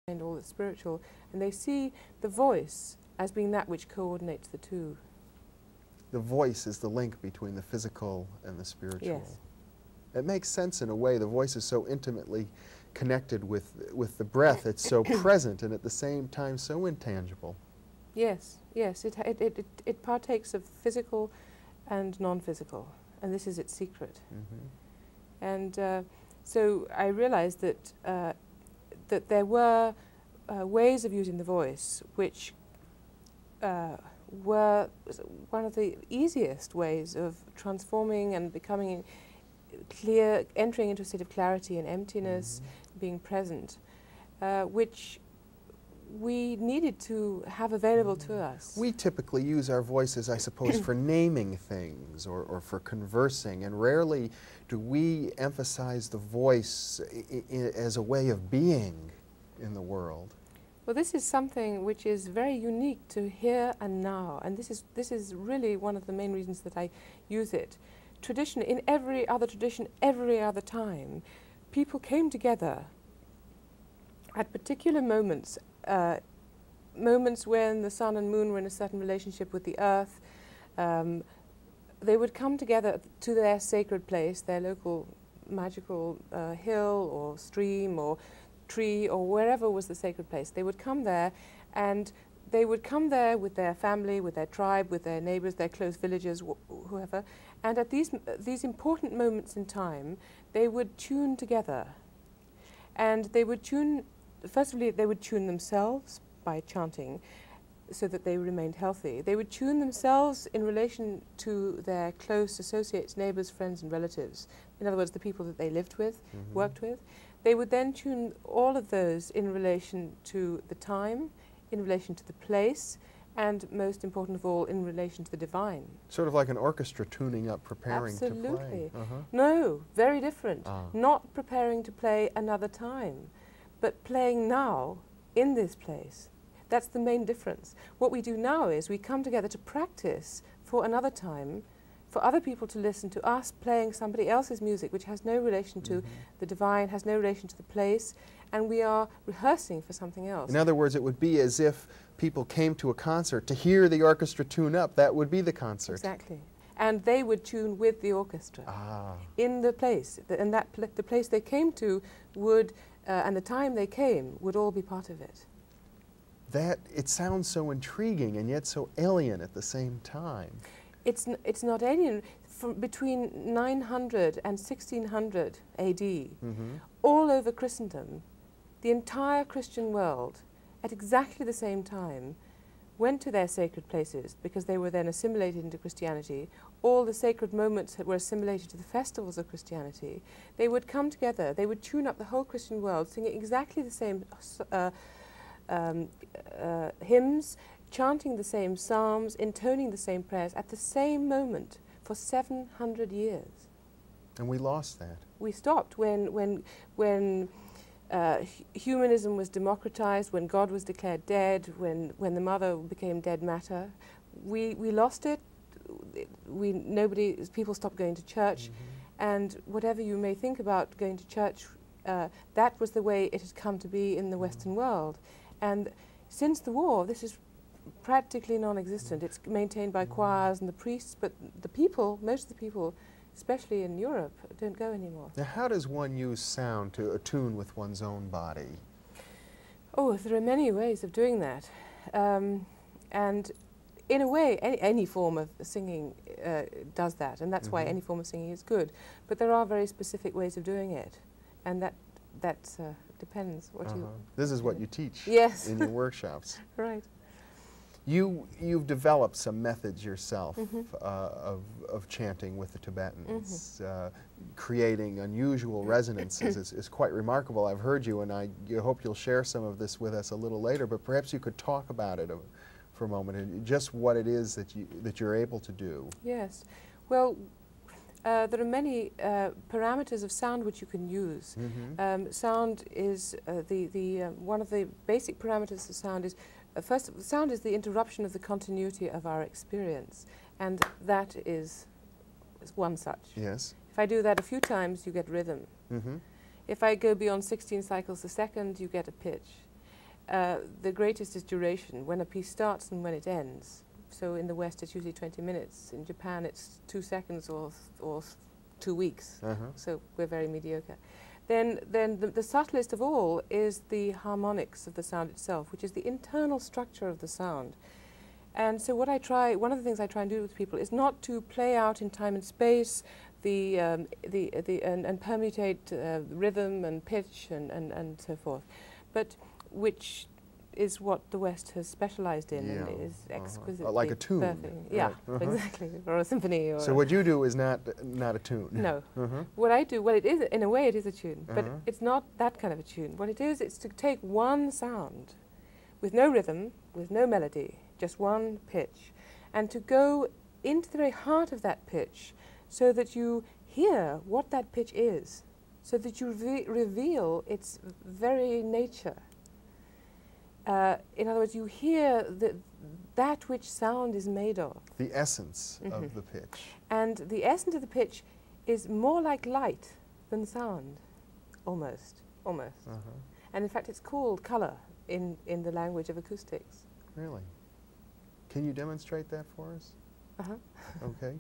and all that's spiritual, and they see the voice as being that which coordinates the two. The voice is the link between the physical and the spiritual. Yes. It makes sense in a way. The voice is so intimately connected with the breath. It's so present and at the same time so intangible. Yes, yes. It partakes of physical and non-physical, and this is its secret. Mm-hmm. And so I realized that that there were ways of using the voice which were one of the easiest ways of transforming and becoming clear, entering into a state of clarity and emptiness, being present, which we needed to have available to us. We typically use our voices, I suppose, for naming things or for conversing, and rarely do we emphasize the voice as a way of being in the world. Well, this is something which is very unique to here and now, and this is really one of the main reasons that I use it. In every other tradition, every other time, people came together at particular moments, moments when the sun and moon were in a certain relationship with the earth. They would come together to their sacred place, their local magical hill or stream or tree or wherever was the sacred place. They would come there, and they would come there with their family, with their tribe, with their neighbors, their close villagers, whoever. And at these important moments in time, they would tune together. And they would tune, firstly, they would tune themselves by chanting so that they remained healthy. They would tune themselves in relation to their close associates, neighbors, friends, and relatives. In other words, the people that they lived with, worked with. They would then tune all of those in relation to the time, in relation to the place, and most important of all, in relation to the divine. Sort of like an orchestra tuning up, preparing to play. Absolutely. No, very different. Ah. Not preparing to play another time, but playing now in this place. That's the main difference. What we do now is we come together to practice for another time, for other people to listen to us playing somebody else's music which has no relation to the divine, has no relation to the place, and we are rehearsing for something else. In other words, it would be as if people came to a concert to hear the orchestra tune up. That would be the concert. Exactly. And they would tune with the orchestra in the place. And the place they came to would, and the time they came, would all be part of it. It sounds so intriguing and yet so alien at the same time. It's not alien. Between 900 and 1600 AD, all over Christendom, the entire Christian world, at exactly the same time, went to their sacred places because they were then assimilated into Christianity. All the sacred moments were assimilated to the festivals of Christianity. They would come together, they would tune up the whole Christian world, singing exactly the same hymns, chanting the same psalms, intoning the same prayers at the same moment for 700 years. And we lost that. We stopped when humanism was democratized, when God was declared dead, when the mother became dead matter. We lost it. People stopped going to church, and whatever you may think about going to church, that was the way it had come to be in the Western world. And since the war, this is practically non-existent. It's maintained by choirs and the priests, but the people, most of the people, especially in Europe, don't go anymore. Now, how does one use sound to attune with one's own body? Oh, there are many ways of doing that. And in a way, any form of singing does that, and that's why any form of singing is good. But there are very specific ways of doing it, and that depends what you... This is what you teach yes. in your workshops. Right. You've developed some methods yourself of chanting with the Tibetans. Creating unusual resonances is quite remarkable. I've heard you, and I hope you'll share some of this with us a little later, but perhaps you could talk about it for a moment, and just what it is that you're able to do. Yes. Well, there are many parameters of sound which you can use. Sound is one of the basic parameters of sound is first, sound is the interruption of the continuity of our experience, and that is one such. Yes. If I do that a few times, you get rhythm. If I go beyond 16 cycles a second, you get a pitch. the greatest is duration, when a piece starts and when it ends. So in the West it's usually 20 minutes. In Japan it's 2 seconds or 2 weeks. So we're very mediocre. Then the subtlest of all is the harmonics of the sound itself, which is the internal structure of the sound. And so one of the things I try and do with people is not to play out in time and space and permutate rhythm and pitch and so forth, but which is what the West has specialized in and is exquisitely like a tune. perfect. Yeah, exactly, or a symphony. Or so what you do is not a tune. No. What I do, well, it is, in a way it is a tune, but it's not that kind of a tune. What it is, it's to take one sound with no rhythm, with no melody, just one pitch, and to go into the very heart of that pitch so that you hear what that pitch is, so that you reveal its very nature. In other words, you hear that which sound is made of. The essence of the pitch. And the essence of the pitch is more like light than sound, almost. And in fact, it's called color in the language of acoustics. Really? Can you demonstrate that for us? Okay.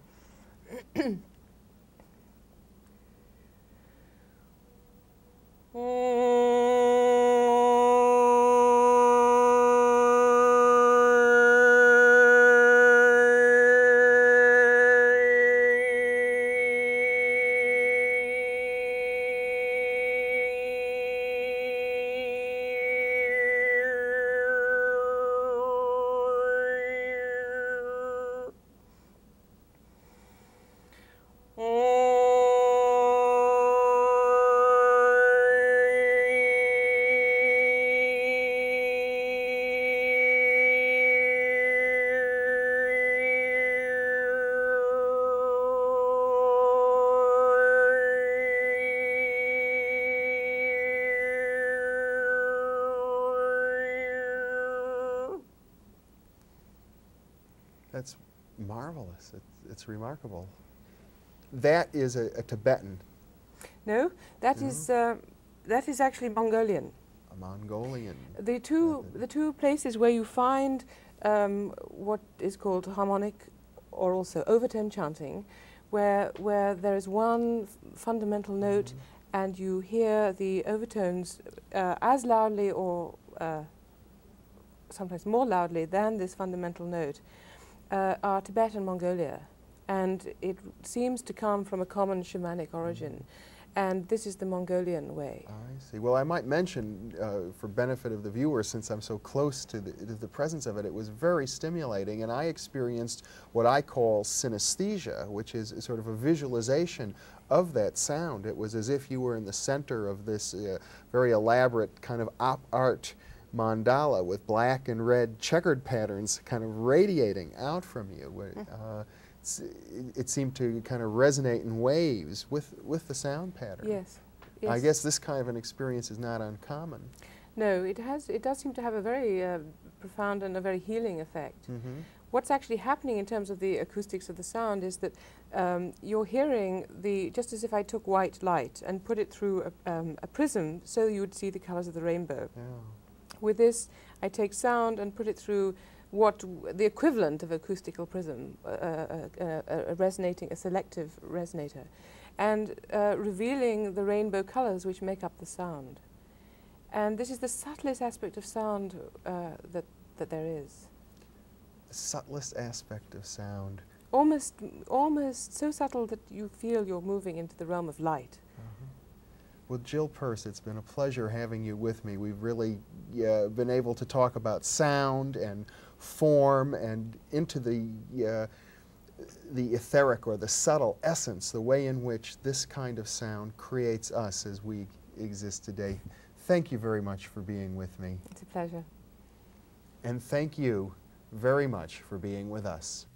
That's marvelous. It's remarkable. That is a Tibetan. No, that is actually Mongolian. A Mongolian. The two places where you find what is called harmonic or also overtone chanting, where there is one fundamental note and you hear the overtones as loudly or sometimes more loudly than this fundamental note, are Tibet and Mongolia, and it seems to come from a common shamanic origin, and this is the Mongolian way. I see. Well, I might mention, for benefit of the viewer, since I'm so close to the presence of it, it was very stimulating, and I experienced what I call synesthesia, which is sort of a visualization of that sound. It was as if you were in the center of this very elaborate kind of op art mandala with black and red checkered patterns kind of radiating out from you. It seemed to kind of resonate in waves with the sound pattern. Yes. I guess this kind of an experience is not uncommon. No, it does seem to have a very profound and a very healing effect. What's actually happening in terms of the acoustics of the sound is that you're hearing just as if I took white light and put it through a prism so you would see the colors of the rainbow. With this, I take sound and put it through the equivalent of acoustical prism, a selective resonator, and revealing the rainbow colors which make up the sound. And this is the subtlest aspect of sound that there is. The subtlest aspect of sound. Almost so subtle that you feel you're moving into the realm of light. Well, Jill Purce, it's been a pleasure having you with me. We've really been able to talk about sound and form and into the etheric or the subtle essence, the way in which this kind of sound creates us as we exist today. Thank you very much for being with me. It's a pleasure. And thank you very much for being with us.